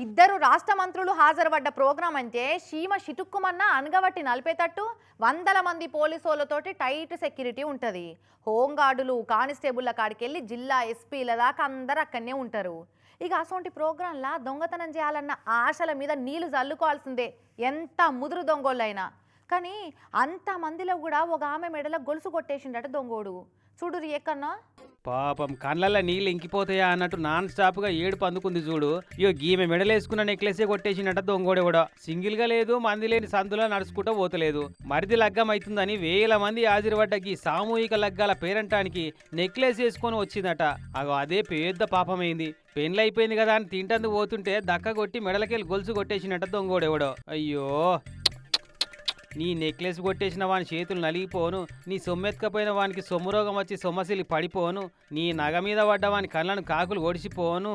ఇద్దరు రాష్ట్ర మంత్రులు హాజరుపడ్డ ప్రోగ్రాం అంటే సీమ చిటుక్కుమన్న అనగబట్టి నలిపేటట్టు వందల మంది పోలీసులతోటి టైట్ సెక్యూరిటీ ఉంటుంది. హోంగార్డులు కానిస్టేబుల్ల కాడికెళ్ళి జిల్లా ఎస్పీల దాకా అందరు అక్కడనే ఉంటారు. ఇక అసోంటి ప్రోగ్రాంలా దొంగతనం చేయాలన్న ఆశల మీద నీళ్లు చల్లుకోవాల్సిందే ఎంత ముదురు దొంగోళ్ళైనా. కానీ అంతమందిలో కూడా ఒక ఆమె మెడలో గొలుసు కొట్టేసిండట దొంగోడు. చూడురు ఎక్కన్నా పాపం కళ్ళల్లో నీళ్ళు ఇంకిపోతాయా అన్నట్టు నాన్ స్టాప్ గా ఏడుపు అందుకుంది చూడు. ఇయో గీమె మెడలేసుకున్న నెక్లెసే కొట్టేసినట్ట దొంగోడే కూడా. సింగిల్ గా లేదు, మంది లేని సందులో నడుచుకుంటూ పోతలేదు. మరిది లగ్గం అవుతుందని వేల మంది హాజరుపడ్డకి సామూహిక లగ్గాల పేరంటానికి నెక్లెస్ వేసుకొని వచ్చిందట. అదే పెద్ద పాపమైంది. పెళ్ళైపోయింది కదా అని తింటందుకు పోతుంటే దక్క కొట్టి మెడలకెళ్ళి గొలుసు కొట్టేసినట్ట దొంగోడెవడో. అయ్యో, నీ నెక్లెస్ కొట్టేసిన వాని చేతులు నలిగిపోను, నీ సొమ్మెత్కపోయిన వానికి సొమ్మురోగం వచ్చి సొమ్మసిలి పడిపోను, నీ నగ మీద పడ్డ వాని కళ్ళను కాకులు ఒడిసిపోను.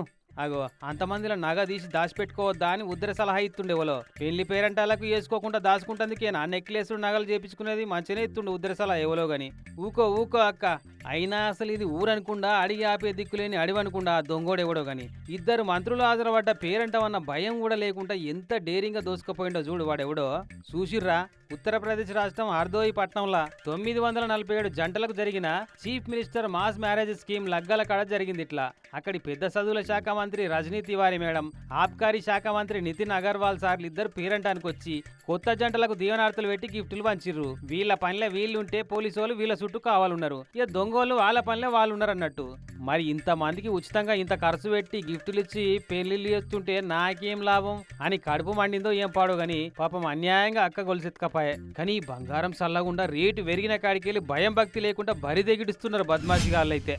అంతమందిలో నగ తీసి దాచిపెట్టుకోవద్దా అని ఉద్దర సలహా ఇస్తుండేవలో. పెళ్లి పేరంటాలకు వేసుకోకుండా దాచుకుంటందుకే నా నెక్లెస్ నగలు చేపించుకునేది మంచిగానే ఇస్తుండే ఉద్దర సలహా ఎవలో గాని. ఊకో అక్క. అయినా అసలు ఇది ఊరనుకుండా అడిగి ఆపే దిక్కులేని అడివనుకుండా దొంగోడెవడో గాని. ఇద్దరు మంత్రులు హాజరుపడ్డ పేరంటామన్న భయం కూడా లేకుండా ఎంత డేరింగ్ గా దోసుకుపోయిండో చూడు వాడెవడో. చూసిర్రా, ఉత్తరప్రదేశ్ రాష్ట్రం హర్దోయి పట్నంలో 947 జంటలకు జరిగిన chief minister mass marriage scheme లగ్గాల కాడ జరిగింది. ఇట్లా అక్కడి పెద్ద చదువుల శాఖ మంత్రి రజనీ తివారీ మేడం, ఆబ్కారీ శాఖ మంత్రి నితిన్ అగర్వాల్ సార్లు ఇద్దరు పేరంటానికి వచ్చి కొత్త జంటలకు దీవెనార్తలు పెట్టి గిఫ్టులు పంచిర్రు. వీళ్ళ పనిలో వీళ్ళుంటే పోలీసు వాళ్ళు వీళ్ళ చుట్టూ కావాలన్నారు. ఇక దొంగోళ్ళు వాళ్ళ పనిలో వాళ్ళు ఉన్నారు అన్నట్టు. మరి ఇంతమందికి ఉచితంగా ఇంత ఖర్చు పెట్టి గిఫ్టులు ఇచ్చి పెళ్లిళ్ళు చేస్తుంటే నాకేం లాభం అని కడుపు మండిందో ఏం పాడో గాని పాపం అన్యాయంగా అక్క గొలుసెత్తుకపాయే. కానీ బంగారం సల్లగుండా రేటు పెరిగిన కాడికెళ్ళి భయం భక్తి లేకుండా బరిదెగిడిస్తున్నారు బద్మాషిగాళ్ళైతే.